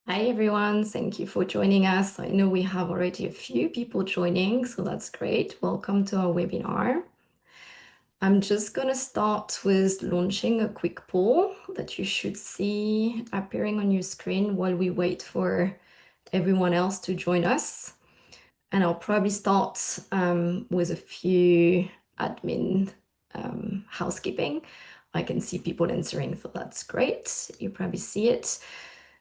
Hi everyone, thank you for joining us. I know we have already a few people joining, so that's great. Welcome to our webinar. I'm just going to start with launching a quick poll that you should see appearing on your screen while we wait for everyone else to join us. And I'll probably start with a few admin housekeeping. I can see people answering, so that's great. You probably see it.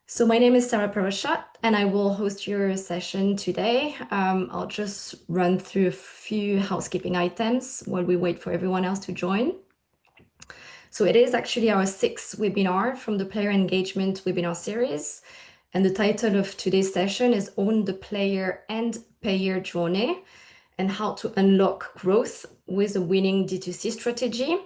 So my name is Sarah Parashat, and I will host your session today. I'll just run through a few housekeeping items while we wait for everyone else to join. So it is actually our sixth webinar from the Player Engagement webinar series. And the title of today's session is Own the Player and Payer Journey and How to Unlock Growth with a Winning D2C Strategy.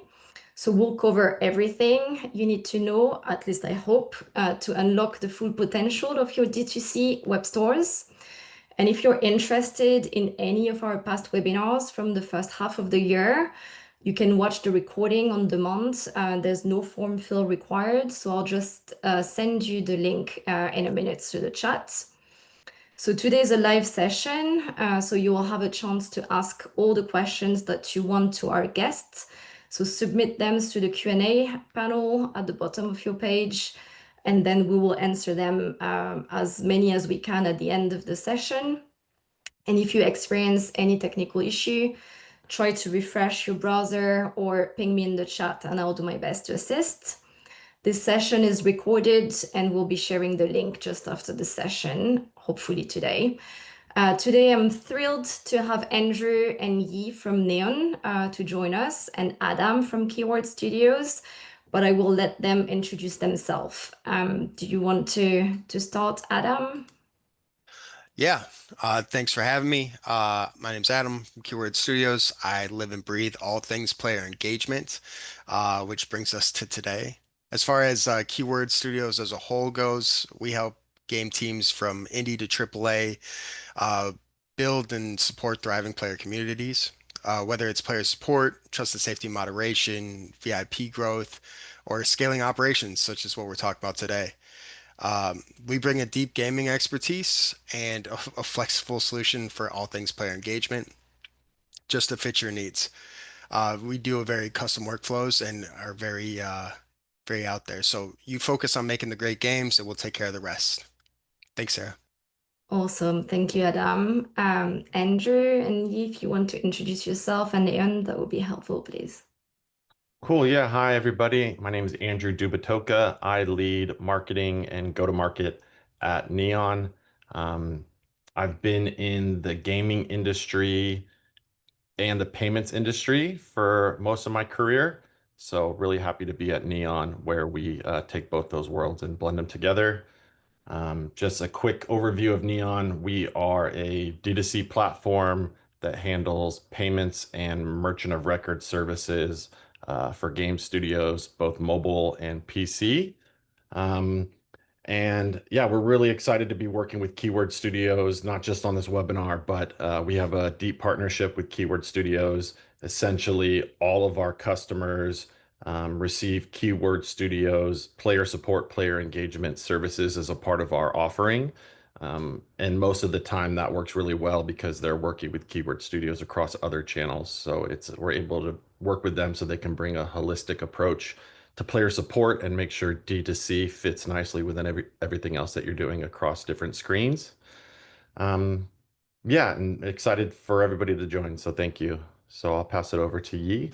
So we'll cover everything you need to know, at least I hope, to unlock the full potential of your D2C web stores. And if you're interested in any of our past webinars from the first half of the year, you can watch the recording on demand. There's no form fill required, so I'll just send you the link in a minute through the chat. So today is a live session, so you will have a chance to ask all the questions that you want to our guests. So submit them through the Q&A panel at the bottom of your page, and then we will answer them as many as we can at the end of the session. And if you experience any technical issue, try to refresh your browser or ping me in the chat and I'll do my best to assist. This session is recorded and we'll be sharing the link just after the session, hopefully today. Today, I'm thrilled to have Andrew and Yi from Neon to join us and Adam from Keyword Studios, but I will let them introduce themselves. Do you want to start, Adam? Yeah, thanks for having me. My name's Adam from Keyword Studios. I live and breathe all things player engagement, which brings us to today. As far as Keyword Studios as a whole goes, we help game teams from indie to AAA uh, build and support thriving player communities. Whether it's player support, trusted safety moderation, VIP growth, or scaling operations, such as what we're talking about today. We bring a deep gaming expertise and a flexible solution for all things player engagement, just to fit your needs. We do a very custom workflows and are very out there. So you focus on making the great games, and we'll take care of the rest. Thanks, Sarah. Awesome. Thank you, Adam. Andrew and Yi, if you want to introduce yourself and Leon, that would be helpful, please. Cool. Yeah. Hi, everybody. My name is Andrew Dubatoka. I lead marketing and go-to-market at Neon. Um, I've been in the gaming industry and the payments industry for most of my career. So really happy to be at Neon, where we take both those worlds and blend them together. Just a quick overview of Neon. We are a D2C platform that handles payments and merchant of record services for game studios, both mobile and PC. Um, and yeah, we're really excited to be working with Keyword Studios, not just on this webinar, but we have a deep partnership with Keyword Studios. Essentially, all of our customers receive Keyword Studios player support, player engagement services as a part of our offering. And most of the time that works really well because they're working with Keyword Studios across other channels. So we're able to work with them so they can bring a holistic approach to player support and make sure D2C fits nicely within everything else that you're doing across different screens. Um, yeah, and excited for everybody to join. So thank you. So I'll pass it over to Yi.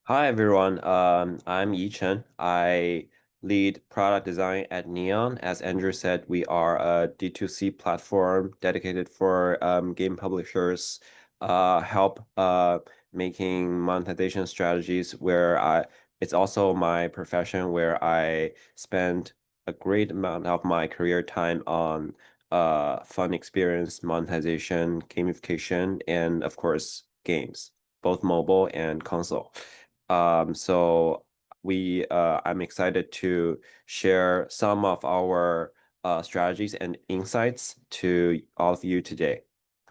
Hi everyone, I'm Yi Chen. I lead product design at Neon. As Andrew said, we are a D2C platform dedicated for game publishers, help making monetization strategies it's also my profession where I spend a great amount of my career time on fun experience, monetization, gamification, and of course, games, both mobile and console. So I'm excited to share some of our strategies and insights to all of you today,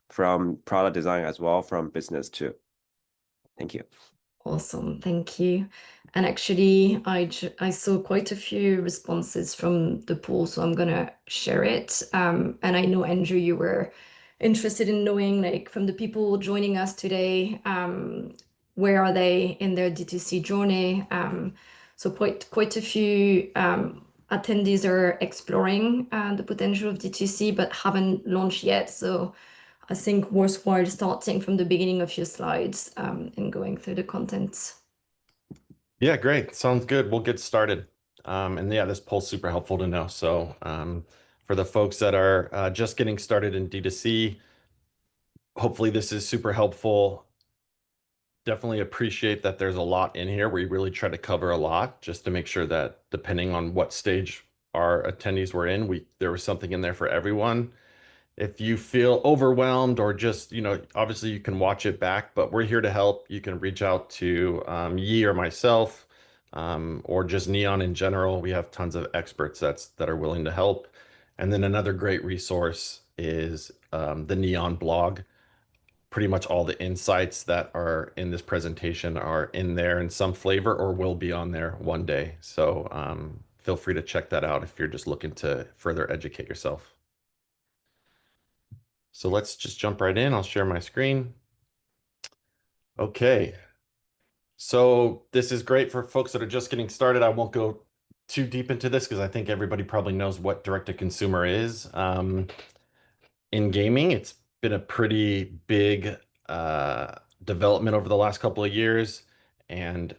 from product design as well, from business too. Thank you. Awesome, thank you. And actually, I saw quite a few responses from the poll, so I'm gonna share it. And I know, Andrew, you were interested in knowing, like, from the people joining us today, where are they in their D2C journey? So quite a few attendees are exploring the potential of D2C, but haven't launched yet. So I think worthwhile starting from the beginning of your slides and going through the content. Yeah, great. Sounds good. We'll get started. And yeah, this poll's super helpful to know. So for the folks that are just getting started in D2C, hopefully this is super helpful. Definitely appreciate that there's a lot in here. We really try to cover a lot just to make sure that depending on what stage our attendees were in, there was something in there for everyone. If you feel overwhelmed or just, obviously you can watch it back, but we're here to help. You can reach out to Yi or myself, or just Neon in general. We have tons of experts that are willing to help. And then another great resource is the Neon blog. Pretty much all the insights that are in this presentation are in there in some flavor or will be on there one day. So feel free to check that out if you're just looking to further educate yourself. So let's just jump right in. I'll share my screen. Okay. So this is great for folks that are just getting started. I won't go too deep into this because I think everybody probably knows what direct-to-consumer is. In gaming, it's been a pretty big development over the last couple of years. And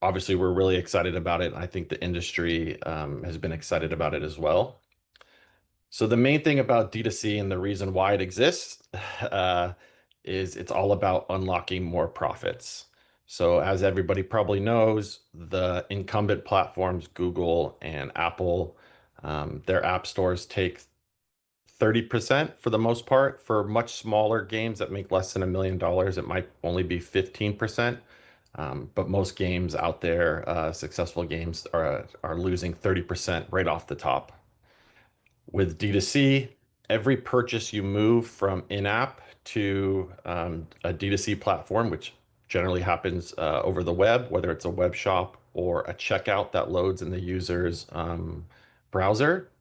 obviously, we're really excited about it. I think the industry has been excited about it as well. So the main thing about D2C and the reason why it exists is it's all about unlocking more profits. So as everybody probably knows, the incumbent platforms, Google and Apple, their app stores take 30% for the most part. For much smaller games that make less than $1 million, it might only be 15%. But most games out there, successful games, are losing 30% right off the top. With D2C, every purchase you move from in-app to a D2C platform, which generally happens over the web, whether it's a web shop or a checkout that loads in the user's browser,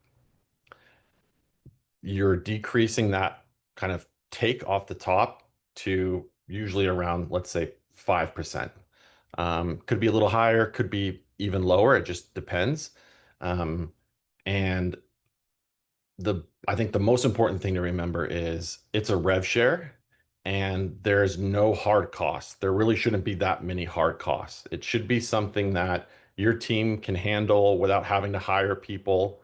you're decreasing that kind of take off the top to usually around, let's say, 5%. Could be a little higher, could be even lower. It just depends. And I think the most important thing to remember is it's a rev share and there's no hard costs. There really shouldn't be that many hard costs. It should be something that your team can handle without having to hire people.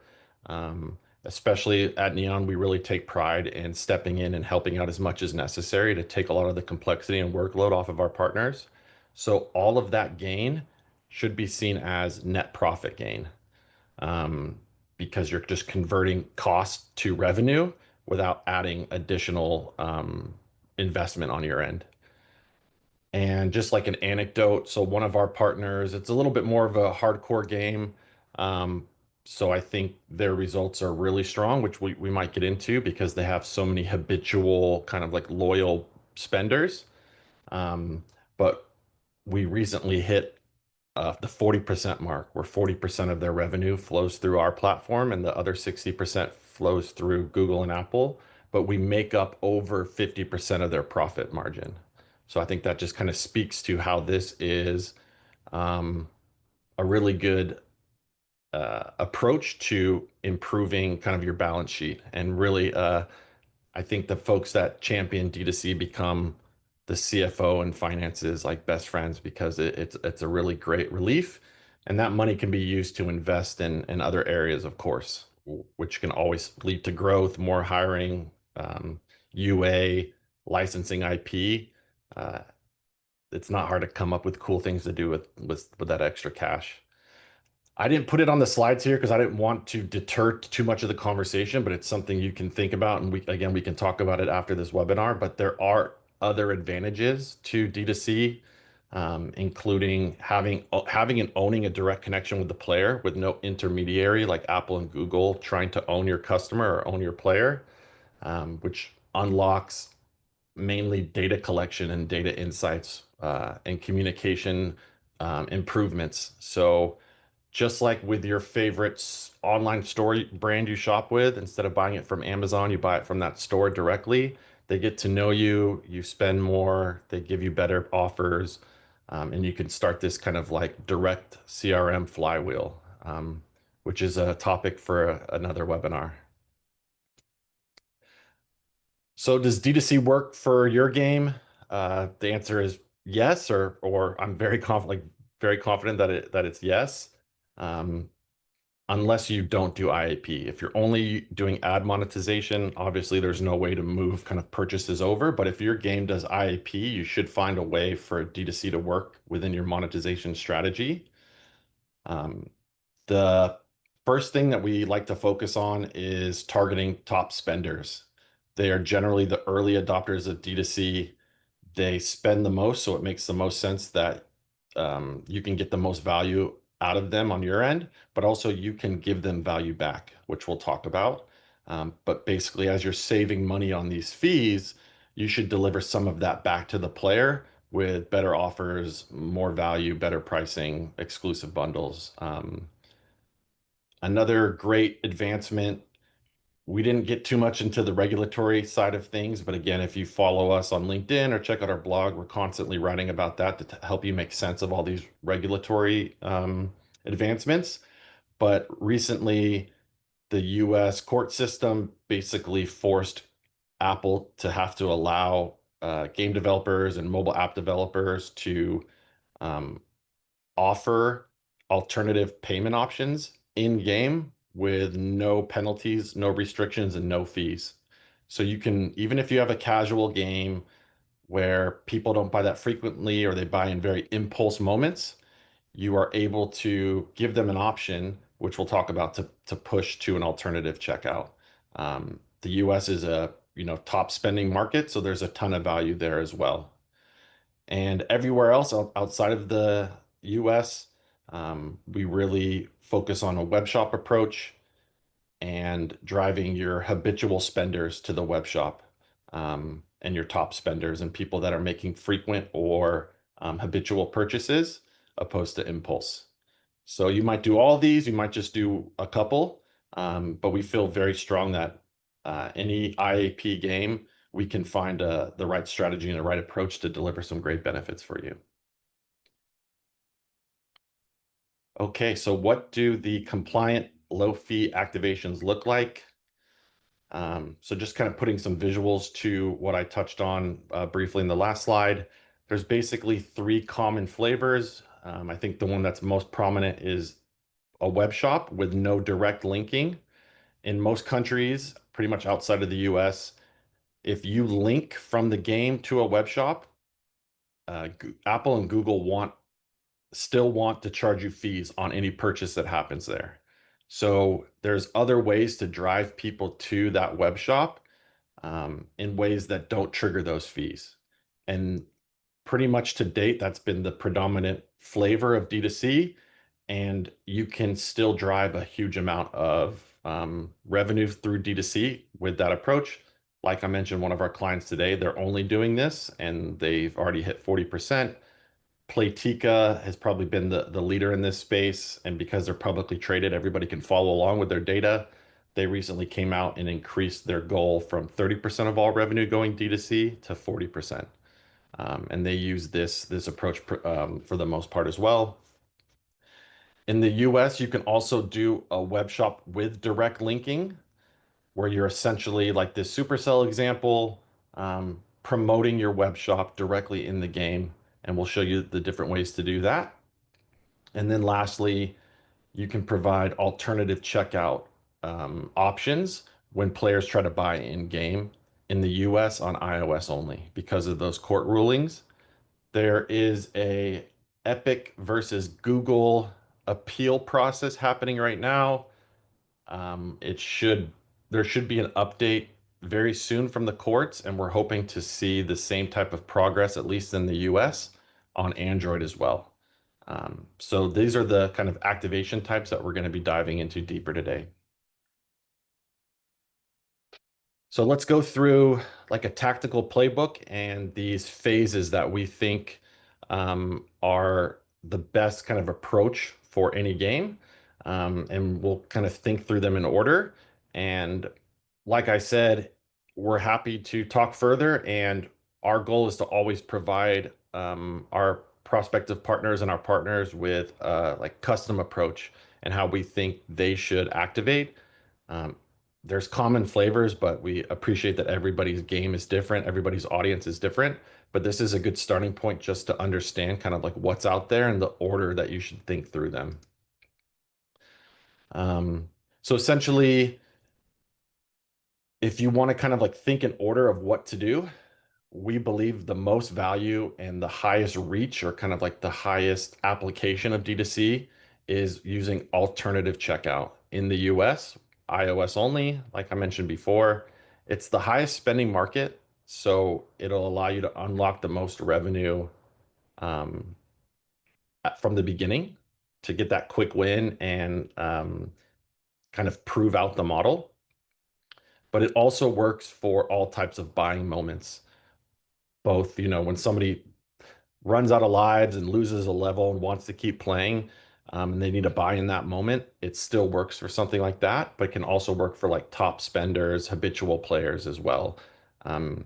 Especially at Neon, we really take pride in stepping in and helping out as much as necessary to take a lot of the complexity and workload off of our partners. So all of that gain should be seen as net profit gain, because you're just converting cost to revenue without adding additional investment on your end. And just like an anecdote, so one of our partners, it's a little bit more of a hardcore game. So I think their results are really strong, which we might get into because they have so many habitual kind of like loyal spenders. But we recently hit the 40% mark, where 40% of their revenue flows through our platform and the other 60% flows through Google and Apple. But we make up over 50% of their profit margin. So I think that just kind of speaks to how this is a really good approach to improving kind of your balance sheet. And really, I think the folks that champion D2C become the CFO and finances like best friends because it's a really great relief. And that money can be used to invest in other areas, of course, which can always lead to growth, more hiring, UA, licensing IP. Uh, it's not hard to come up with cool things to do with that extra cash. I didn't put it on the slides here because I didn't want to deter too much of the conversation, but it's something you can think about. And we can talk about it after this webinar, but there are other advantages to D2C, including having and owning a direct connection with the player with no intermediary like Apple and Google trying to own your customer or own your player, which unlocks mainly data collection and data insights and communication improvements. So just like with your favorite online store brand you shop with, instead of buying it from Amazon, you buy it from that store directly. They get to know you, you spend more, they give you better offers, and you can start this kind of like direct CRM flywheel, which is a topic for another webinar. So does D2C work for your game? The answer is yes, or I'm very confident that it's yes. Um, Unless you don't do IAP. If you're only doing ad monetization, obviously there's no way to move kind of purchases over. But if your game does IAP, you should find a way for D2C to work within your monetization strategy. The first thing that we like to focus on is targeting top spenders. They are generally the early adopters of D2C. They spend the most, so it makes the most sense that you can get the most value out of them on your end, but also you can give them value back, which we'll talk about. But basically, as you're saving money on these fees, you should deliver some of that back to the player with better offers, more value, better pricing, exclusive bundles. Another great advancement, we didn't get too much into the regulatory side of things, but again, if you follow us on LinkedIn or check out our blog, we're constantly writing about that to help you make sense of all these regulatory advancements. But recently, the US court system basically forced Apple to have to allow game developers and mobile app developers to um, offer alternative payment options in game with no penalties, no restrictions, and no fees. So you can, even if you have a casual game where people don't buy that frequently or they buy in very impulse moments, you are able to give them an option, which we'll talk about, to push to an alternative checkout. The US is a top spending market, so there's a ton of value there as well. And everywhere else outside of the US, we really focus on a web shop approach and driving your habitual spenders to the web shop, and your top spenders and people that are making frequent or habitual purchases opposed to impulse. So you might do all these, you might just do a couple, but we feel very strong that any IAP game, we can find the right strategy and the right approach to deliver some great benefits for you. Okay, so what do the compliant low fee activations look like? So just kind of putting some visuals to what I touched on briefly in the last slide. There's basically three common flavors. I think the one that's most prominent is a web shop with no direct linking. In most countries, pretty much outside of the US, if you link from the game to a web shop, Apple and Google still want to charge you fees on any purchase that happens there. So there's other ways to drive people to that web shop in ways that don't trigger those fees. And pretty much to date, that's been the predominant flavor of D2C. And you can still drive a huge amount of revenue through D2C with that approach. Like I mentioned, one of our clients today, they're only doing this and they've already hit 40%. Playtika has probably been the leader in this space, and because they're publicly traded, everybody can follow along with their data. They recently came out and increased their goal from 30% of all revenue going D2C to 40%. And they use this approach for the most part as well. In the US, you can also do a web shop with direct linking, where you're essentially like this Supercell example, promoting your web shop directly in the game. And we'll show you the different ways to do that. And then lastly, you can provide alternative checkout options when players try to buy in game in the US on iOS only because of those court rulings. There is a Epic versus Google appeal process happening right now. It should There should be an update very soon from the courts, and we're hoping to see the same type of progress, at least in the US, on Android as well. So these are the kind of activation types that we're going to be diving into deeper today. So let's go through like a tactical playbook and these phases that we think are the best kind of approach for any game. And we'll kind of think through them in order. And like I said, we're happy to talk further. And our goal is to always provide our prospective partners and our partners with like custom approach and how we think they should activate. Um, there's common flavors, but we appreciate that everybody's game is different, everybody's audience is different. But this is a good starting point just to understand kind of like what's out there and the order that you should think through them. So essentially, if you want to kind of like think in order of what to do, we believe the most value and the highest reach, or kind of like the highest application of D2C, is using alternative checkout. In the US, iOS only, like I mentioned before, it's the highest spending market, so it'll allow you to unlock the most revenue um, from the beginning to get that quick win and kind of prove out the model. But it also works for all types of buying moments. Both, when somebody runs out of lives and loses a level and wants to keep playing, and they need to buy in that moment, it still works for something like that, but can also work for like top spenders, habitual players as well. Um,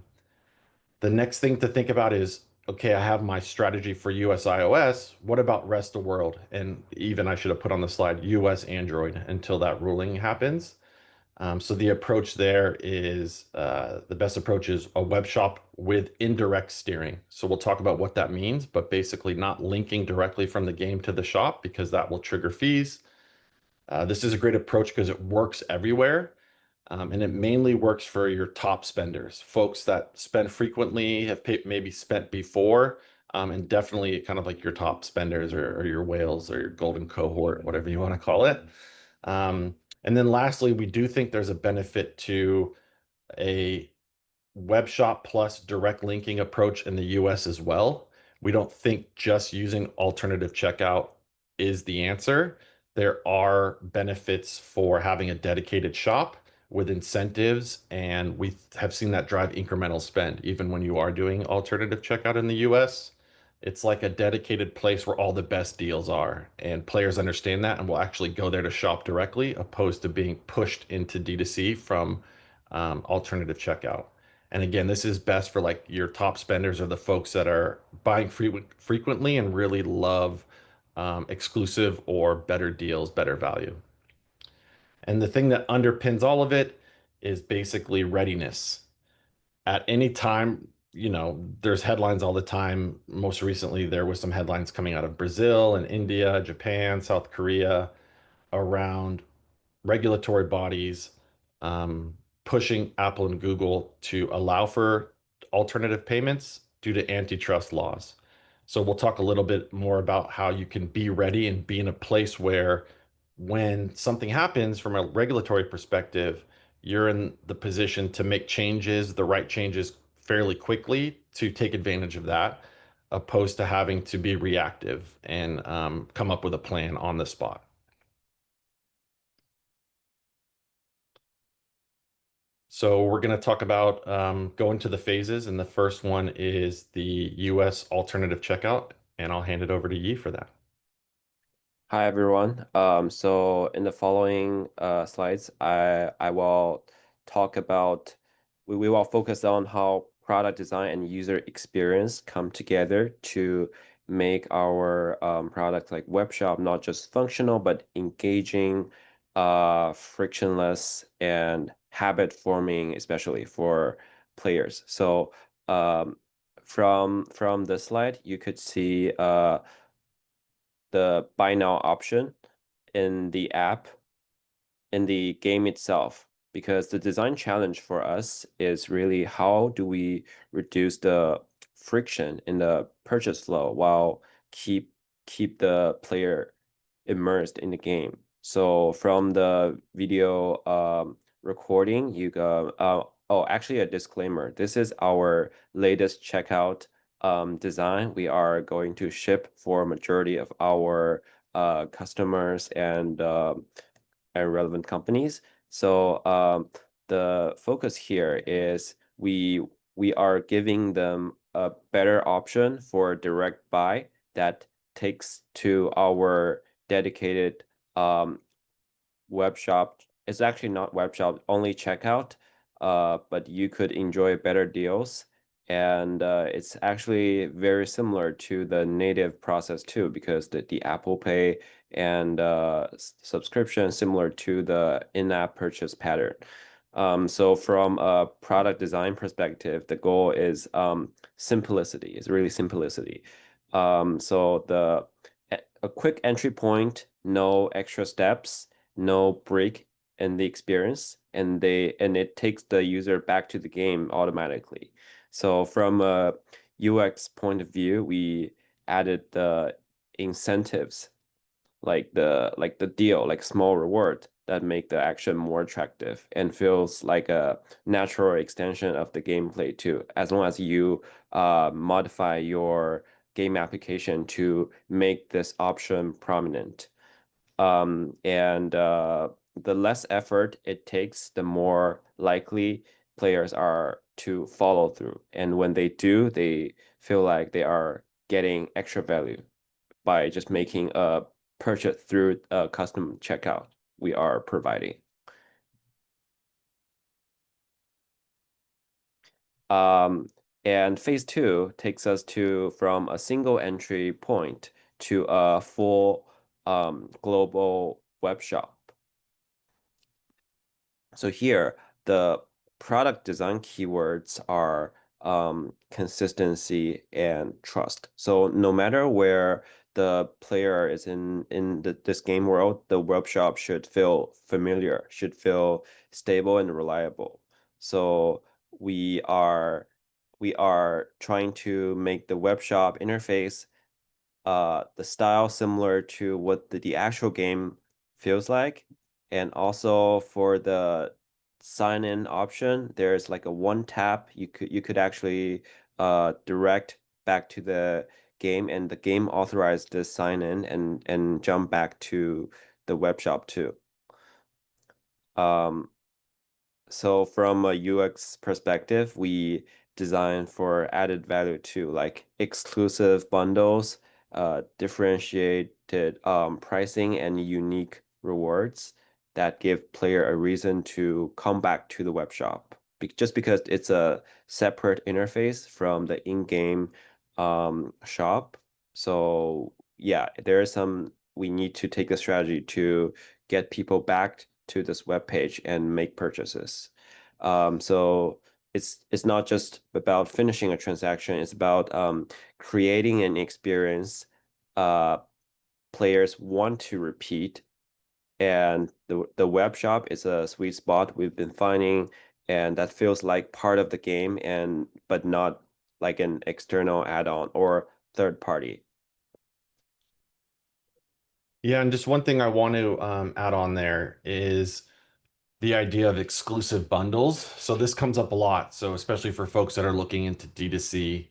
the next thing to think about is, okay, I have my strategy for US iOS. What about rest of world? And even I should have put on the slide US Android until that ruling happens. So the approach there is the best approach is a web shop with indirect steering. So we'll talk about what that means, but basically not linking directly from the game to the shop because that will trigger fees. This is a great approach because it works everywhere. And it mainly works for your top spenders, folks that spend frequently, have maybe spent before, and definitely kind of like your top spenders or your whales or your golden cohort, whatever you want to call it. And then lastly, we do think there's a benefit to a web shop plus direct linking approach in the US as well. We don't think just using alternative checkout is the answer. There are benefits for having a dedicated shop with incentives, and we have seen that drive incremental spend even when you are doing alternative checkout in the US. It's like a dedicated place where all the best deals are, and players understand that and will actually go there to shop directly, opposed to being pushed into D2C from alternative checkout. And again, this is best for like your top spenders or the folks that are buying frequently and really love exclusive or better deals, better value. And the thing that underpins all of it is basically readiness. At any time, there's headlines all the time. Most recently, there was some headlines coming out of Brazil and India, Japan, South Korea around regulatory bodies pushing Apple and Google to allow for alternative payments due to antitrust laws. So we'll talk a little bit more about how you can be ready and be in a place where when something happens from a regulatory perspective, you're in the position to make changes, the right changes fairly quickly to take advantage of that, opposed to having to be reactive and come up with a plan on the spot. So we're going to talk about going to the phases, and the first one is the US alternative checkout, and I'll hand it over to Yi for that. Hi everyone. So in the following slides, I will talk about we will focus on how product design and user experience come together to make our product like web shop not just functional but engaging, frictionless, and habit forming, especially for players. So from the slide, you could see the buy now option in the app, in the game itself, because the design challenge for us is really how do we reduce the friction in the purchase flow while keep the player immersed in the game. So from the video recording, you go, oh, actually a disclaimer. This is our latest checkout design. We are going to ship for a majority of our customers and relevant companies. So the focus here is we are giving them a better option for direct buy that takes to our dedicated web shop. It's actually not web shop, only checkout, but you could enjoy better deals. And it's actually very similar to the native process too, because the Apple Pay and subscription similar to the in-app purchase pattern. So from a product design perspective, the goal is simplicity. It's really simplicity. So a quick entry point, no extra steps, no break in the experience, and it takes the user back to the game automatically. So from a UX point of view, we added the incentives like the deal, like small reward that make the action more attractive and feels like a natural extension of the gameplay too, as long as you modify your game application to make this option prominent. And the less effort it takes, the more likely players are to follow through. And when they do, they feel like they are getting extra value by just making a purchase through a custom checkout we are providing. And phase two takes us to from a single entry point to a full global web shop. So here, the product design keywords are consistency and trust. So no matter where the player is in this game world, the web shop should feel familiar, should feel stable and reliable. So we are trying to make the web shop interface the style similar to what the actual game feels like. And also for the sign in option, there's like a one tap. You could actually direct back to the game, and the game authorized the sign in and jump back to the web shop too. So from a UX perspective, we design for added value too, like exclusive bundles, differentiated pricing, and unique rewards that give player a reason to come back to the web shop. Just because it's a separate interface from the in-game shop. So yeah, there is we need to take a strategy to get people back to this web page and make purchases. So it's not just about finishing a transaction, it's about creating an experience players want to repeat. And the web shop is a sweet spot we've been finding, and that feels like part of the game but not like an external add-on or third party. Yeah, and just one thing I want to add on there is the idea of exclusive bundles. So this comes up a lot. So especially for folks that are looking into D2C,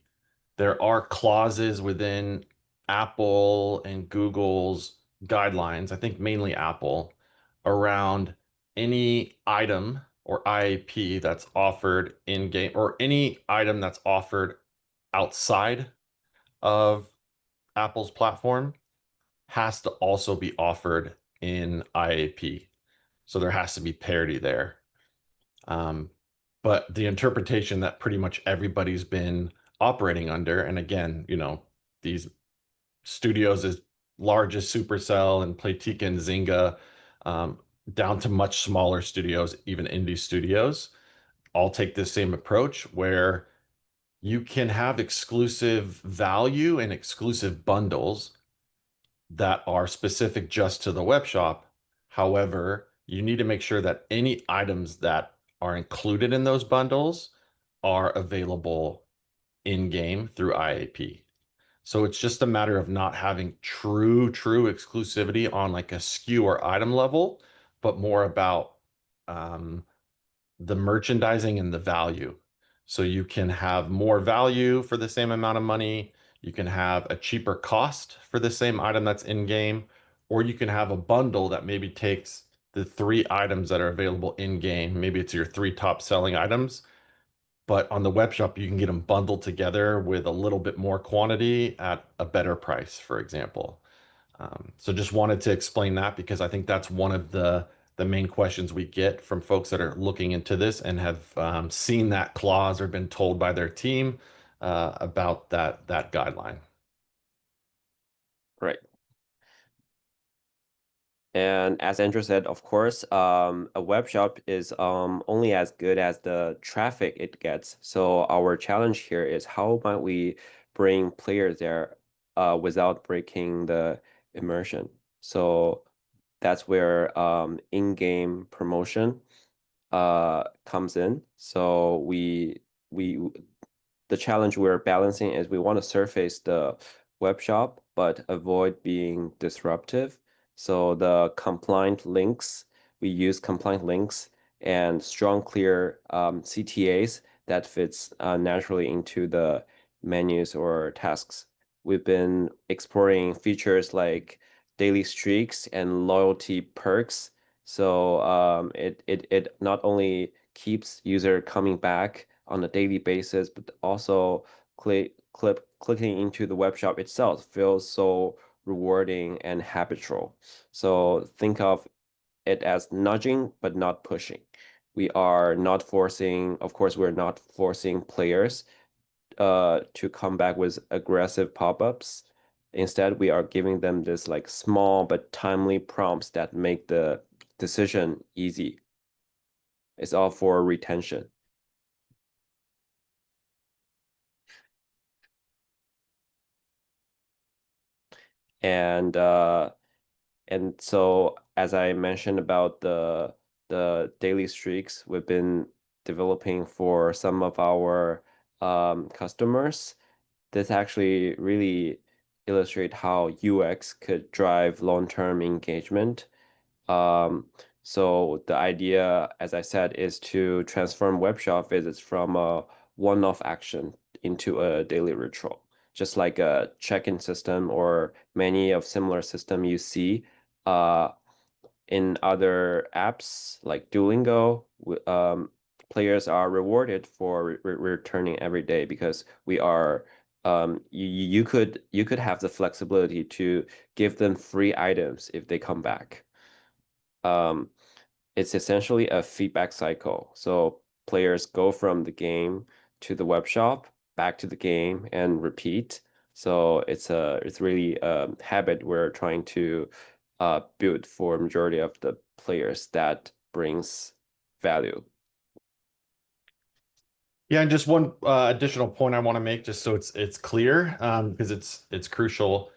there are clauses within Apple and Google's guidelines, I think mainly Apple, around any item or IAP that's offered in game or any item that's offered outside of Apple's platform has to also be offered in IAP. So there has to be parity there. But the interpretation that pretty much everybody's been operating under, and again, these studios as large as Supercell and Playtika and Zynga, down to much smaller studios, even indie studios, all take this same approach where you can have exclusive value and exclusive bundles that are specific just to the web shop. However, you need to make sure that any items that are included in those bundles are available in-game through IAP. So it's just a matter of not having true exclusivity on like a SKU or item level, but more about the merchandising and the value. So you can have more value for the same amount of money. You can have a cheaper cost for the same item that's in game, or you can have a bundle that maybe takes the 3 items that are available in game. Maybe it's your 3 top selling items, but on the web shop, you can get them bundled together with a little bit more quantity at a better price, for example. So just wanted to explain that because I think that's one of the main questions we get from folks that are looking into this and have seen that clause or been told by their team about that guideline. Right. And as Andrew said, of course, a web shop is only as good as the traffic it gets. So our challenge here is how might we bring players there without breaking the immersion. So that's where in-game promotion comes in. So we the challenge we're balancing is we want to surface the web shop, but avoid being disruptive. So the compliant links, we use compliant links and strong, clear CTAs that fits naturally into the menus or tasks. We've been exploring features like daily streaks and loyalty perks. So it not only keeps user coming back on a daily basis, but also clicking into the web shop itself feels so rewarding and habitual. So think of it as nudging, but not pushing. We are not forcing, of course, we're not forcing players to come back with aggressive pop-ups. Instead, we are giving them this like small but timely prompts that make the decision easy. It's all for retention. And so as I mentioned about the daily streaks we've been developing for some of our customers, this actually really illustrate how UX could drive long-term engagement. So the idea, as I said, is to transform web shop visits from a one-off action into a daily ritual, just like a check-in system or many of similar system you see uh, in other apps like Duolingo. Players are rewarded for returning every day because we are you could have the flexibility to give them free items if they come back. Um, it's essentially a feedback cycle. So players go from the game to the web shop, back to the game, and repeat. So it's really a habit we're trying to build for majority of the players that brings value. Yeah, and just one additional point I want to make, just so it's clear, because it's crucial,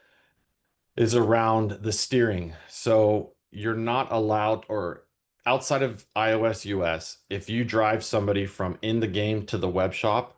is around the steering. So you're not allowed, or outside of iOS US, if you drive somebody from in the game to the web shop,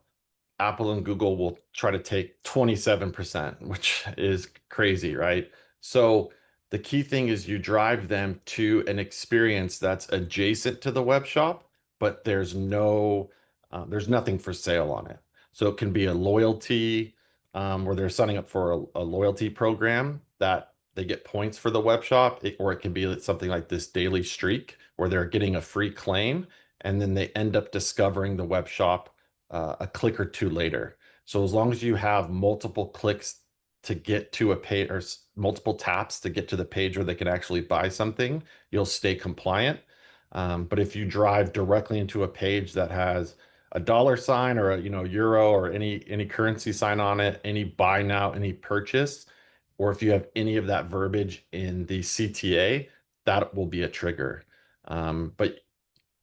Apple and Google will try to take 27%, which is crazy, right? So the key thing is you drive them to an experience that's adjacent to the web shop, but there's nothing for sale on it. So it can be a loyalty, where they're signing up for a loyalty program that they get points for the web shop, or it can be something like this daily streak where they're getting a free claim and then they end up discovering the web shop a click or two later. So as long as you have multiple clicks to get to a page, or multiple taps to get to the page where they can actually buy something, you'll stay compliant. But if you drive directly into a page that has a dollar sign or a euro or any currency sign on it, any buy now, any purchase, or if you have any of that verbiage in the CTA, that will be a trigger. But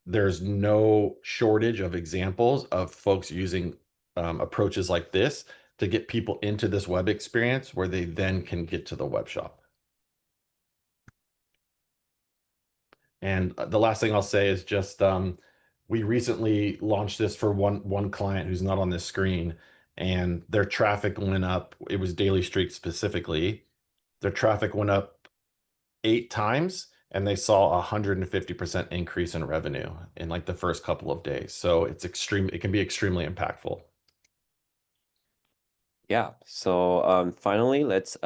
there's no shortage of examples of folks using approaches like this to get people into this web experience where they then can get to the web shop. And the last thing I'll say is just we recently launched this for one client who's not on this screen, and their traffic went up. It was daily streak specifically. Their traffic went up 8 times, and they saw 150% increase in revenue in like the first couple of days. So it can be extremely impactful. Yeah. So finally, let's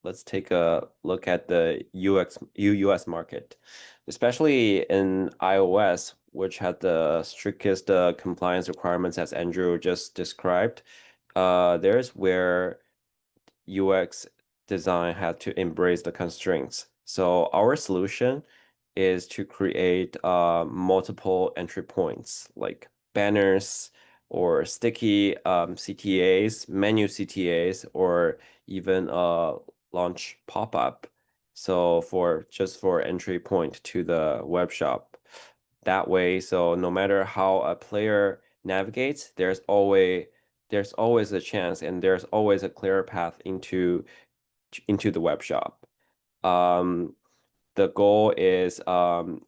let's take a look at the US market, especially in iOS, which had the strictest compliance requirements as Andrew just described. There's where UX design had to embrace the constraints. So our solution is to create multiple entry points like banners or sticky CTAs, menu CTAs, or even a launch pop-up. So for entry point to the web shop. That way, so no matter how a player navigates, there's always a chance and there's always a clear path into the web shop. Um, the goal is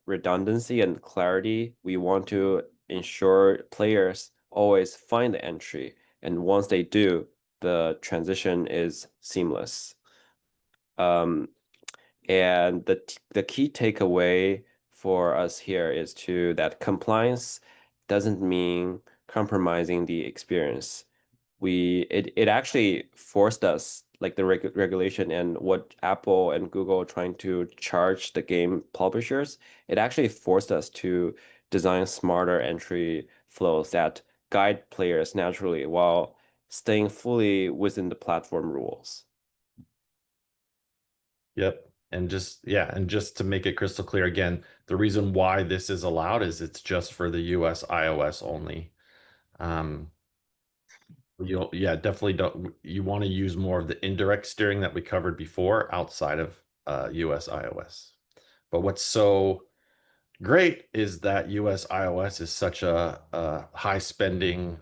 redundancy and clarity. We want to ensure players always find the entry, and once they do, the transition is seamless. Um, and the key takeaway for us here is to that compliance doesn't mean compromising the experience. It actually forced us, like the regulation and what Apple and Google are trying to charge the game publishers, it actually forced us to design smarter entry flows that guide players naturally while staying fully within the platform rules. Yep. And just to make it crystal clear again, the reason why this is allowed is it's just for the US iOS only. Um, yeah, definitely don't, you want to use more of the indirect steering that we covered before outside of US iOS. But what's so great is that US iOS is such a high spending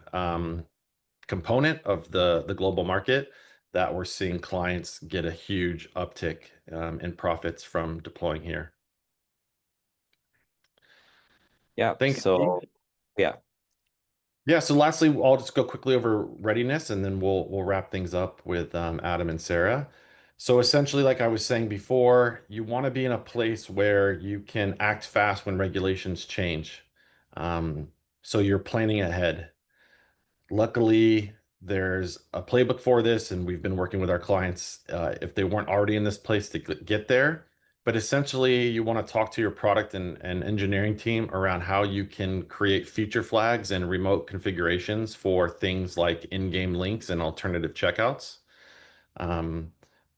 component of the global market that we're seeing clients get a huge uptick in profits from deploying here. Yeah, Thanks. so yeah. Yeah, so lastly, I'll just go quickly over readiness and then we'll wrap things up with Adam and Sarah. So essentially, like I was saying before, you want to be in a place where you can act fast when regulations change. Um, so you're planning ahead. Luckily, there's a playbook for this, and we've been working with our clients if they weren't already in this place to get there. But essentially, you want to talk to your product and engineering team around how you can create feature flags and remote configurations for things like in-game links and alternative checkouts. Um,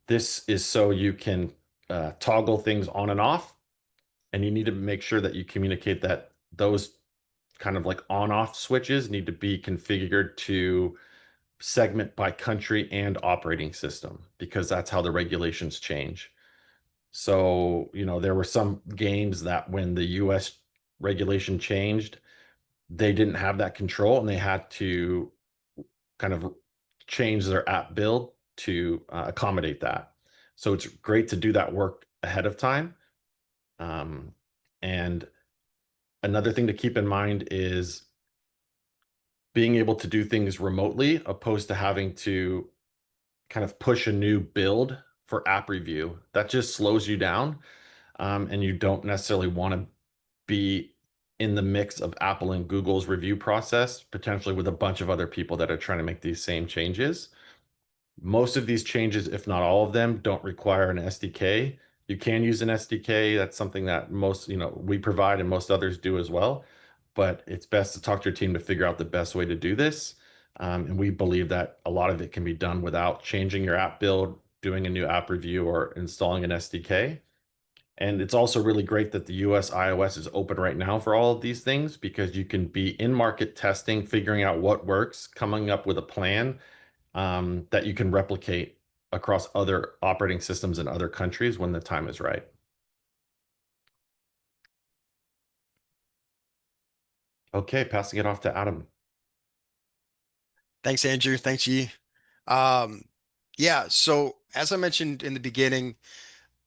this is so you can toggle things on and off, and you need to make sure that you communicate that those kind of like on-off switches need to be configured to segment by country and operating system because that's how the regulations change. So, there were some games that when the US regulation changed, they didn't have that control and they had to kind of change their app build to accommodate that. So it's great to do that work ahead of time. And another thing to keep in mind is being able to do things remotely opposed to having to kind of push a new build for app review. That just slows you down, and you don't necessarily want to be in the mix of Apple and Google's review process, potentially with a bunch of other people that are trying to make these same changes. Most of these changes, if not all of them, don't require an SDK. You can use an SDK. That's something that most, we provide and most others do as well. But it's best to talk to your team to figure out the best way to do this. And we believe that a lot of it can be done without changing your app build, doing a new app review, or installing an SDK. And it's also really great that the US iOS is open right now for all of these things because you can be in market testing, figuring out what works, coming up with a plan that you can replicate across other operating systems in other countries when the time is right. Okay, passing it off to Adam. Thanks, Andrew. Thanks, Yi. Um, yeah, so as I mentioned in the beginning,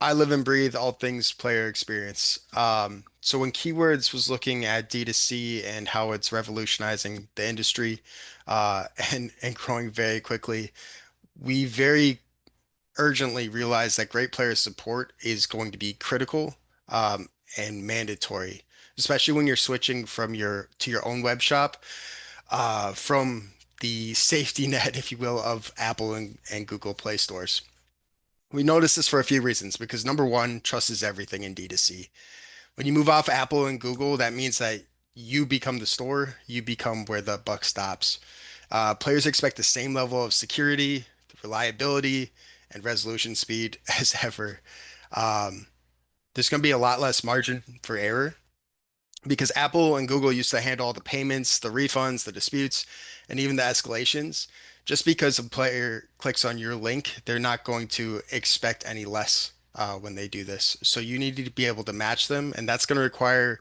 I live and breathe all things player experience. So when Keywords was looking at D2C and how it's revolutionizing the industry and growing very quickly, we very urgently realized that great player support is going to be critical and mandatory, especially when you're switching from your own web shop from the safety net, if you will, of Apple and Google Play stores. We notice this for a few reasons because number one, trust is everything in D2C. When you move off Apple and Google, that means that you become the store, you become where the buck stops. Players expect the same level of security, reliability, and resolution speed as ever. Um, there's going to be a lot less margin for error because Apple and Google used to handle all the payments, the refunds, the disputes, and even the escalations. Just because a player clicks on your link, they're not going to expect any less when they do this. So you need to be able to match them, and that's going to require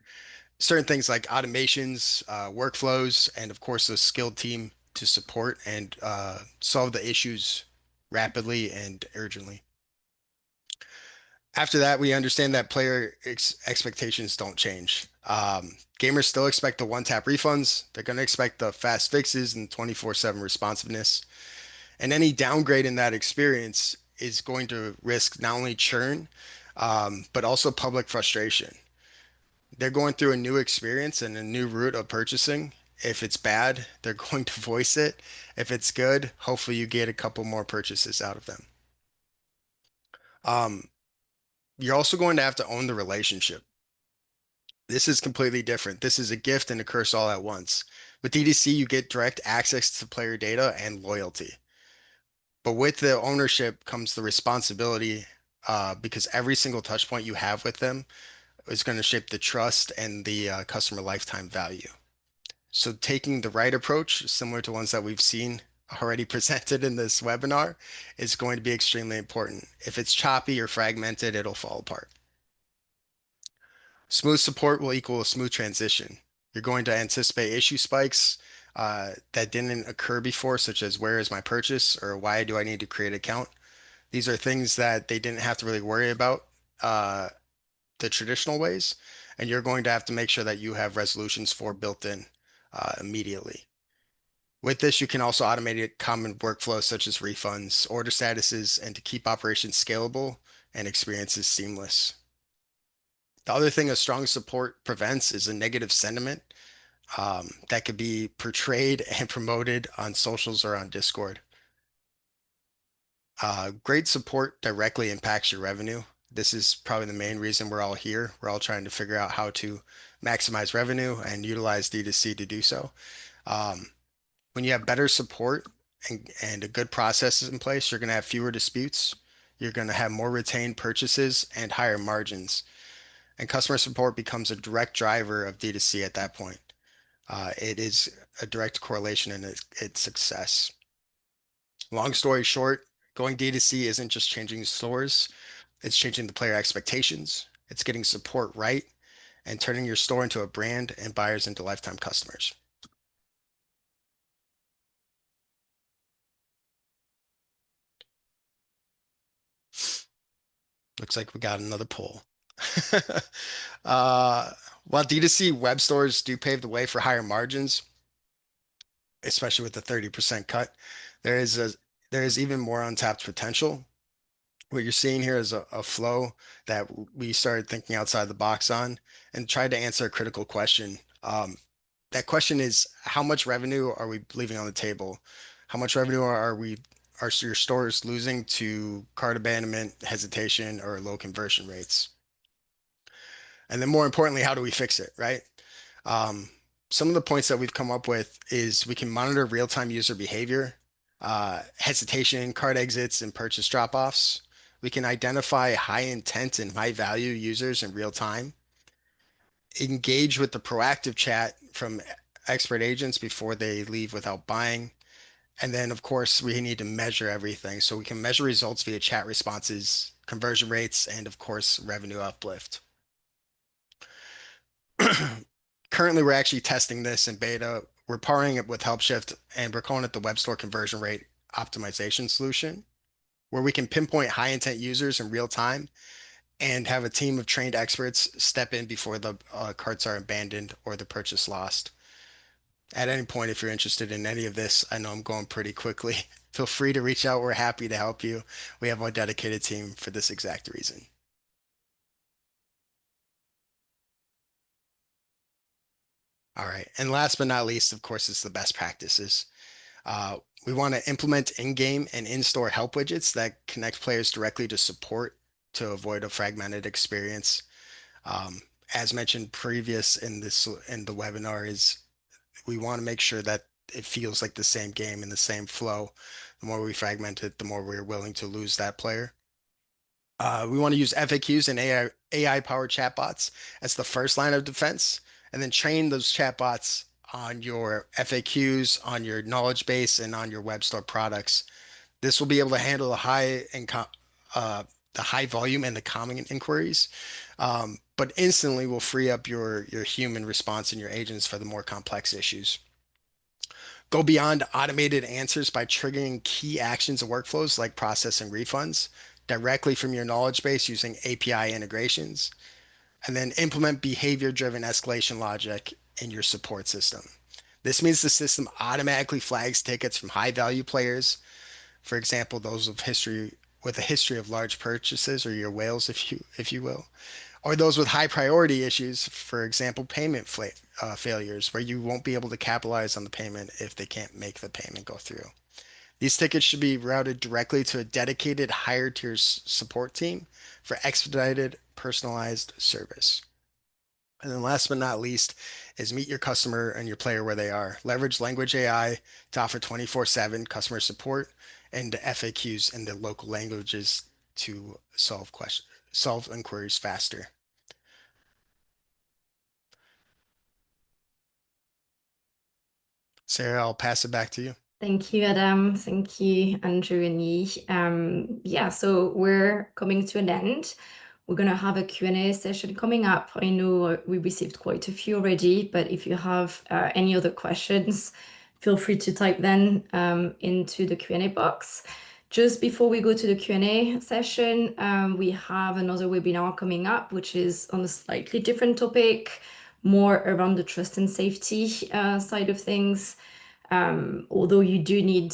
certain things like automations, workflows, and of course, a skilled team to support and solve the issues rapidly and urgently. After that, we understand that player expectations don't change. Gamers still expect the one-tap refunds. They're going to expect the fast fixes and 24/7 responsiveness. And any downgrade in that experience is going to risk not only churn, but also public frustration. They're going through a new experience and a new route of purchasing. If it's bad, they're going to voice it. If it's good, hopefully you get a couple more purchases out of them. Um, you're also going to have to own the relationship. This is completely different. This is a gift and a curse all at once. With DTC, you get direct access to player data and loyalty. But with the ownership comes the responsibility, because every single touch point you have with them is going to shape the trust and the customer lifetime value. So taking the right approach, similar to ones that we've seen already presented in this webinar, is going to be extremely important. If it's choppy or fragmented, it'll fall apart. Smooth support will equal a smooth transition. You're going to anticipate issue spikes that didn't occur before, such as where is my purchase or why do I need to create an account? These are things that they didn't have to really worry about uh, the traditional ways, and you're going to have to make sure that you have resolutions for built in immediately. With this, you can also automate common workflows such as refunds, order statuses, and to keep operations scalable and experiences seamless. The other thing a strong support prevents is a negative sentiment that could be portrayed and promoted on socials or on Discord. Great support directly impacts your revenue. This is probably the main reason we're all here. We're all trying to figure out how to maximize revenue and utilize D2C to do so. Um, when you have better support and a good processes in place, you're going to have fewer disputes. You're going to have more retained purchases and higher margins. And customer support becomes a direct driver of D2C at that point. It is a direct correlation in its success. Long story short, going D2C isn't just changing stores, it's changing the player expectations. It's getting support right and turning your store into a brand and buyers into lifetime customers. Looks like we got another poll. While D2C web stores do pave the way for higher margins, especially with the 30% cut, there is a there is even more untapped potential. What you're seeing here is a flow that we started thinking outside the box on and tried to answer a critical question. That question is, how much revenue are we leaving on the table? How much revenue are your stores losing to cart abandonment, hesitation, or low conversion rates? And then more importantly, how do we fix it, right? Um, some of the points that we've come up with is we can monitor real-time user behavior, hesitation, cart exits, and purchase drop-offs. We can identify high intent and high value users in real time, engage with the proactive chat from expert agents before they leave without buying. And then, of course, we need to measure everything. So we can measure results via chat responses, conversion rates, and of course, revenue uplift. Currently, we're actually testing this in beta. We're powering it with HelpShift, and we're calling it the web store conversion rate optimization solution, where we can pinpoint high intent users in real time and have a team of trained experts step in before the carts are abandoned or the purchase lost. At any point, if you're interested in any of this, I know I'm going pretty quickly. Feel free to reach out. We're happy to help you. We have a dedicated team for this exact reason. All right. And last but not least, of course, it's the best practices. We want to implement in-game and in-store help widgets that connect players directly to support to avoid a fragmented experience. Um, as mentioned previous in the webinar, is we want to make sure that it feels like the same game and the same flow. The more we fragment it, the more we're willing to lose that player. We want to use FAQs and AI-powered chatbots as the first line of defense, and then train those chatbots on your FAQs, on your knowledge base, and on your web store products. This will be able to handle the high volume and the common inquiries, but instantly will free up your human response and your agents for the more complex issues. Go beyond automated answers by triggering key actions and workflows like processing refunds directly from your knowledge base using API integrations, and then implement behavior-driven escalation logic in your support system. This means the system automatically flags tickets from high-value players, for example, those with a history of large purchases, or your whales, if you will, or those with high priority issues, for example, failures, where you won't be able to capitalize on the payment if they can't make the payment go through. These tickets should be routed directly to a dedicated higher tier support team for expedited, personalized service. And then last but not least is meet your customer and your player where they are. Leverage language AI to offer 24/7 customer support and FAQs in the local languages to solve inquiries faster. Sarah, I'll pass it back to you. Thank you, Adam. Thank you, Andrew and Yi. Yeah, so we're coming to an end. We're going to have a Q&A session coming up. I know we received quite a few already, but if you have any other questions, feel free to type them into the Q&A box. Just before we go to the Q&A session, we have another webinar coming up, which is on a slightly different topic, more around the trust and safety side of things. Although you do need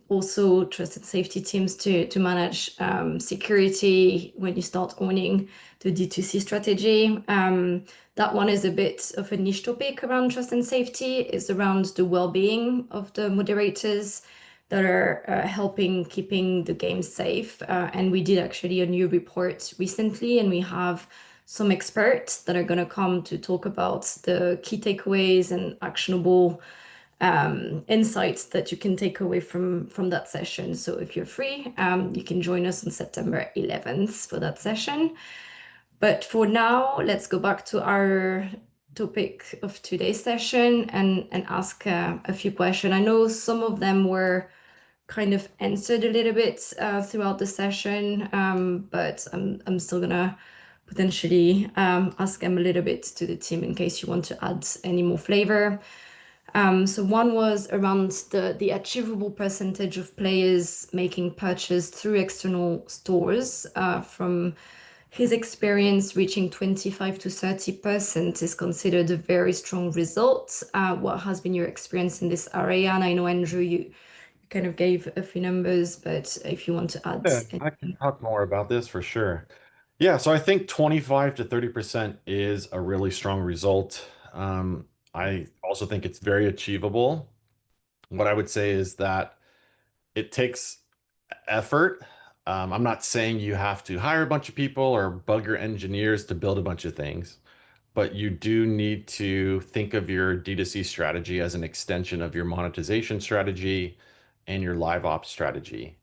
also trust and safety teams to manage security when you start owning the D2C strategy. That one is a bit of a niche topic around trust and safety. It's around the well-being of the moderators that are helping keeping the game safe. And we did actually a new report recently, and we have some experts that are going to come to talk about the key takeaways and actionable insights that you can take away from that session. So if you're free, you can join us on September 11th for that session. But for now, let's go back to our topic of today's session and ask a few questions. I know some of them were kind of answered a little bit throughout the session, but I'm still gonna potentially ask them a little bit to the team in case you want to add any more flavor. So one was around the achievable percentage of players making purchase through external stores. From his experience, reaching 25 to 30% is considered a very strong result. What has been your experience in this area? And I know, Andrew, you kind of gave a few numbers, but if you want to add Yeah, I can anything. talk more about this for sure. Yeah, so I think 25 to 30% is a really strong result. I also think it's very achievable. What I would say is that it takes effort. I'm not saying you have to hire a bunch of people or bug your engineers to build a bunch of things, but you do need to think of your D2C strategy as an extension of your monetization strategy and your live ops strategy.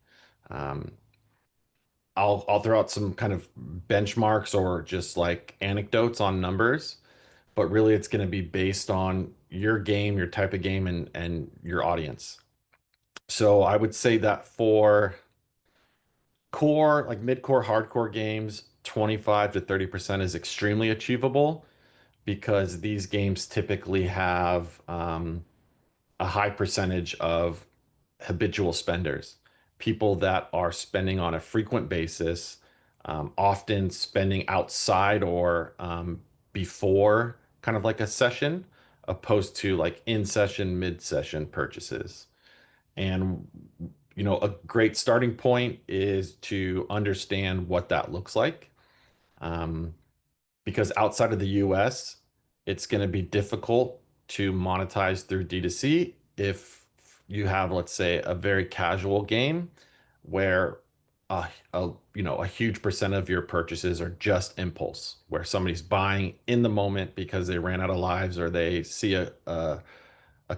Um, I'll throw out some kind of benchmarks or just like anecdotes on numbers, but really it's going to be based on your game, your type of game, and your audience. So I would say that for core, like mid-core, hardcore games, 25 to 30% is extremely achievable because these games typically have a high percentage of habitual spenders, people that are spending on a frequent basis, often spending outside or before kind of like a session, opposed to like in session, mid session purchases. And a great starting point is to understand what that looks like. Um, because outside of the US, it's going to be difficult to monetize through D2C if you have, let's say, a very casual game where a huge percent of your purchases are just impulse, where somebody's buying in the moment because they ran out of lives or they see a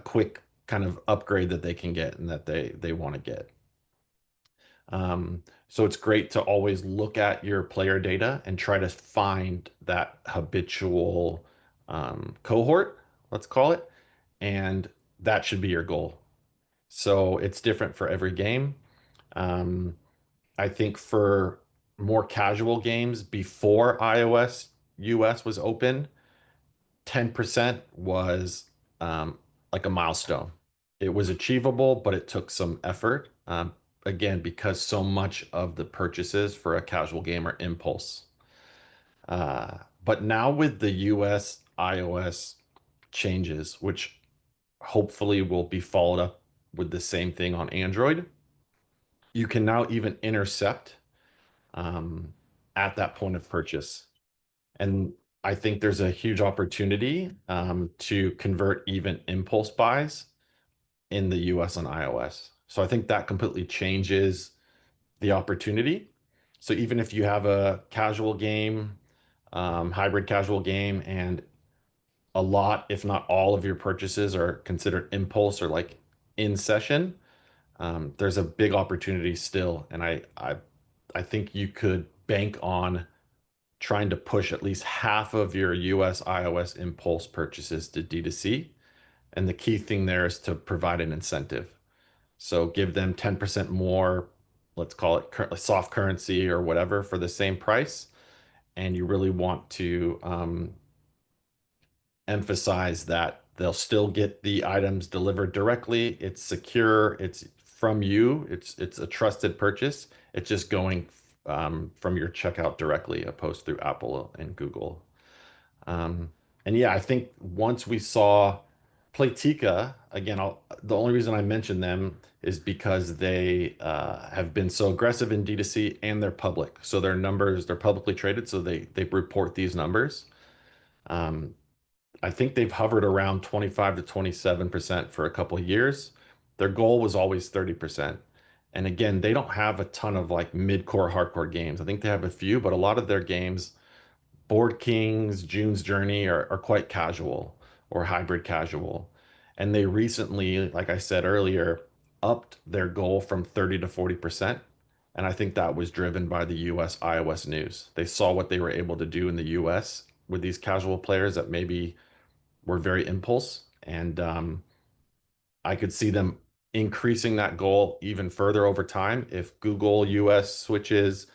quick kind of upgrade that they can get and that they want to get. So it's great to always look at your player data and try to find that habitual cohort, let's call it, and that should be your goal. So it's different for every game. Um, I think for more casual games before iOS US was open, 10% was like a milestone. It was achievable, but it took some effort. Again, because so much of the purchases for a casual game are impulse. But now with the US iOS changes, which hopefully will be followed up with the same thing on Android, you can now even intercept um, at that point of purchase. And I think there's a huge opportunity to convert even impulse buys in the US on iOS. So I think that completely changes the opportunity. So even if you have a casual game, hybrid casual game, and a lot, if not all of your purchases are considered impulse or like in session, there's a big opportunity still. And I think you could bank on trying to push at least half of your US iOS impulse purchases to D2C. And the key thing there is to provide an incentive. So give them 10% more, let's call it soft currency or whatever for the same price. And you really want to emphasize that they'll still get the items delivered directly. It's secure. It's from you. It's a trusted purchase. It's just going from your checkout directly, opposed through Apple and Google. Um, and yeah, I think once we saw Playtika, again, the only reason I mention them is because they have been so aggressive in D2C and they're public. So their numbers, they're publicly traded, so they report these numbers. Um, I think they've hovered around 25 to 27% for a couple of years. Their goal was always 30%. And again, they don't have a ton of like mid-core, hardcore games. I think they have a few, but a lot of their games, Board Kings, June's Journey, are quite casual or hybrid casual. And they recently, like I said earlier, upped their goal from 30 to 40%. And I think that was driven by the US iOS news. They saw what they were able to do in the US with these casual players that maybe were very impulse. And I could see them increasing that goal even further over time if Google US switches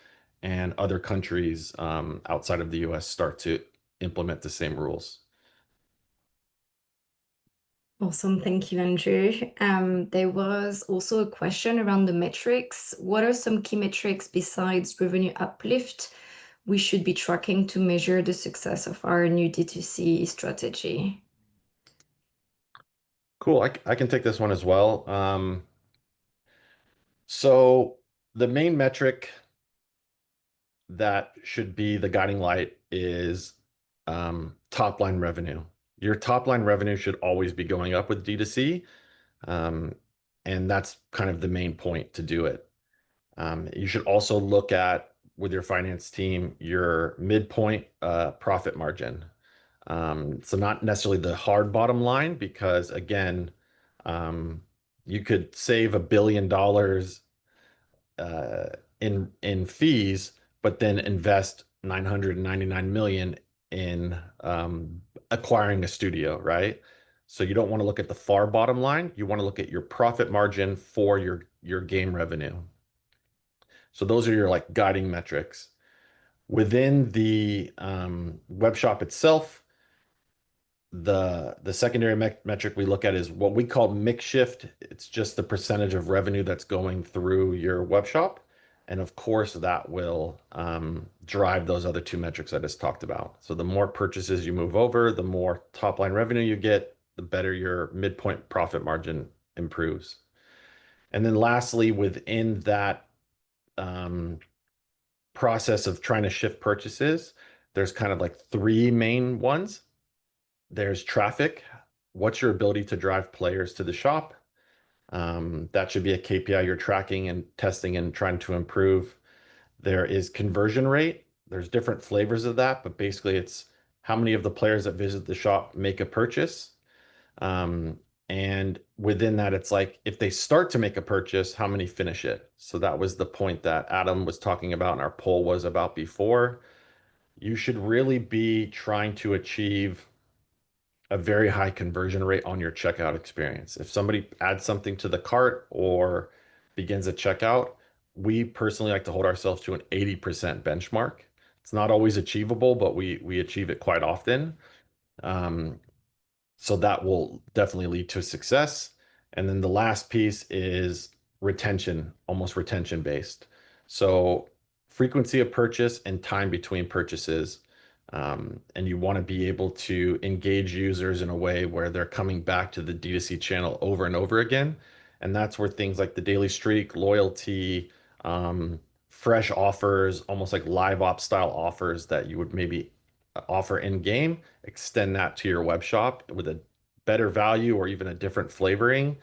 and other countries outside of the US start to implement the same rules. Awesome. Thank you, Andrew. There was also a question around the metrics. What are some key metrics besides revenue uplift we should be tracking to measure the success of our new D2C strategy? Cool. I can take this one as well. So the main metric that should be the guiding light is top line revenue. Your top line revenue should always be going up with D2C. And that's kind of the main point to do it. You should also look at, with your finance team, your midpoint profit margin. So not necessarily the hard bottom line, because again, you could save $1 billion in fees, but then invest 999 million in acquiring a studio, right? So you don't want to look at the far bottom line. You want to look at your profit margin for your game revenue. So those are your like guiding metrics. Within the web shop itself, the secondary metric we look at is what we call mix shift. It's just the percentage of revenue that's going through your web shop. And of course, that will drive those other two metrics I just talked about. So the more purchases you move over, the more top line revenue you get, the better your midpoint profit margin improves. And then lastly, within that process of trying to shift purchases, there's kind of like three main ones. There's traffic. What's your ability to drive players to the shop? That should be a KPI you're tracking and testing and trying to improve. There is conversion rate. There's different flavors of that, but basically it's how many of the players that visit the shop make a purchase. Um, and within that, it's like if they start to make a purchase, how many finish it? So that was the point that Adam was talking about and our poll was about before. You should really be trying to achieve a very high conversion rate on your checkout experience. If somebody adds something to the cart or begins a checkout, we personally like to hold ourselves to an 80% benchmark. It's not always achievable, but we achieve it quite often. Um, so that will definitely lead to success. And then the last piece is retention, almost retention based. So frequency of purchase and time between purchases. And you want to be able to engage users in a way where they're coming back to the D2C channel over and over again. And that's where things like the daily streak, loyalty, fresh offers, almost like live op style offers that you would maybe offer in game, extend that to your web shop with a better value or even a different flavoring.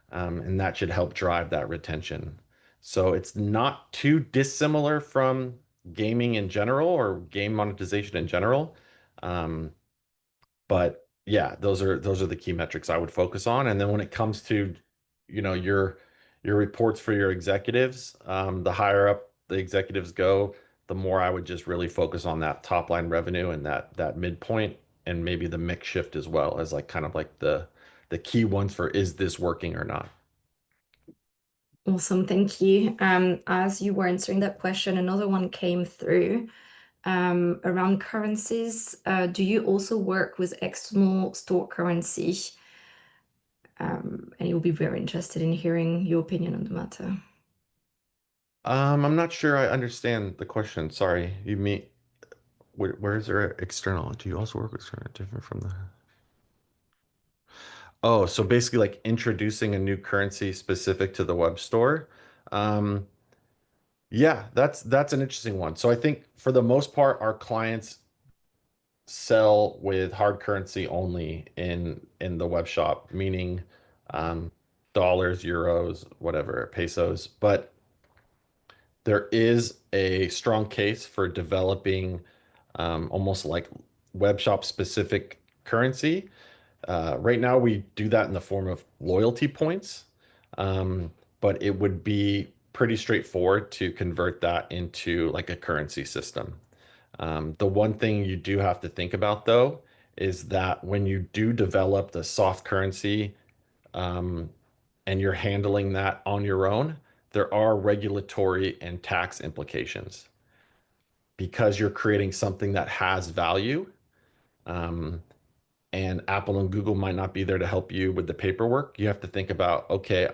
And that should help drive that retention. So it's not too dissimilar from gaming in general or game monetization in general. Um, but yeah, those are the key metrics I would focus on. And then when it comes to, your reports for your executives, the higher up the executives go, the more I would just really focus on that top line revenue and that midpoint and maybe the mix shift as well as like kind of like the key ones for is this working or not. Awesome, thank you. As you were answering that question, another one came through around currencies. Do you also work with external store currency? And you'll be very interested in hearing your opinion on the matter. I'm not sure I understand the question. Sorry. You mean where is there external? Do you also work with external different from the? Oh, so basically like introducing a new currency specific to the web store. Um, yeah, that's an interesting one. So I think for the most part, our clients sell with hard currency only in the web shop, meaning um, dollars, euros, whatever, pesos. But there is a strong case for developing almost like web shop specific currency. Right now, we do that in the form of loyalty points, but it would be pretty straightforward to convert that into like a currency system. The one thing you do have to think about, though, is that when you do develop the soft currency, um, and you're handling that on your own, there are regulatory and tax implications because you're creating something that has value. Um, and Apple and Google might not be there to help you with the paperwork. You have to think about, okay,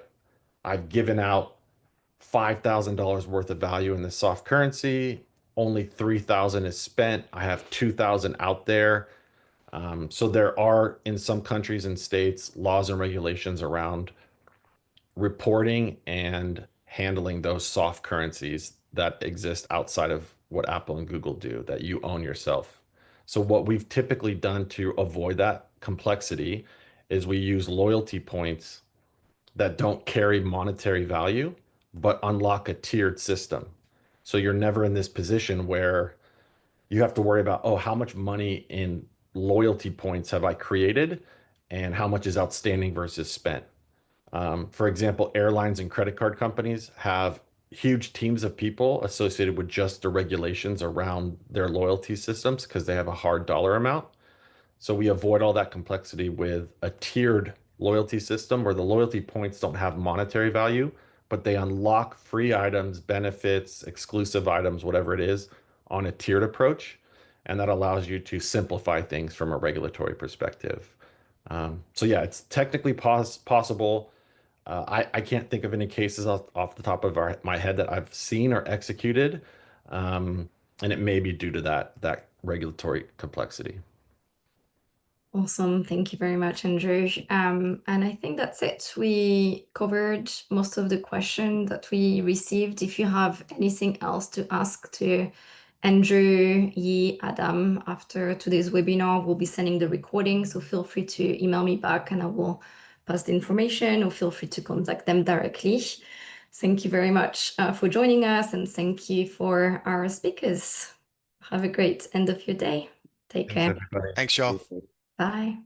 I've given out $5,000 worth of value in this soft currency. Only 3,000 is spent. I have 2,000 out there. So there are in some countries and states laws and regulations around reporting and handling those soft currencies that exist outside of what Apple and Google do that you own yourself. So what we've typically done to avoid that complexity is we use loyalty points that don't carry monetary value, but unlock a tiered system. So you're never in this position where you have to worry about, oh, how much money in loyalty points have I created and how much is outstanding versus spent. For example, airlines and credit card companies have huge teams of people associated with just the regulations around their loyalty systems because they have a hard dollar amount. So we avoid all that complexity with a tiered loyalty system where the loyalty points don't have monetary value, but they unlock free items, benefits, exclusive items, whatever it is, on a tiered approach. And that allows you to simplify things from a regulatory perspective. So yeah, it's technically possible. I can't think of any cases off the top of my head that I've seen or executed, and it may be due to that regulatory complexity. Awesome. Thank you very much, Andrew. And I think that's it. We covered most of the questions that we received. If you have anything else to ask to Andrew, Yi, Adam, after today's webinar, we'll be sending the recording. So feel free to email me back and I will pass the information or feel free to contact them directly. Thank you very much for joining us, and thank you for our speakers. Have a great end of your day. Take Thanks, care. everybody. Thanks, y'all. Bye.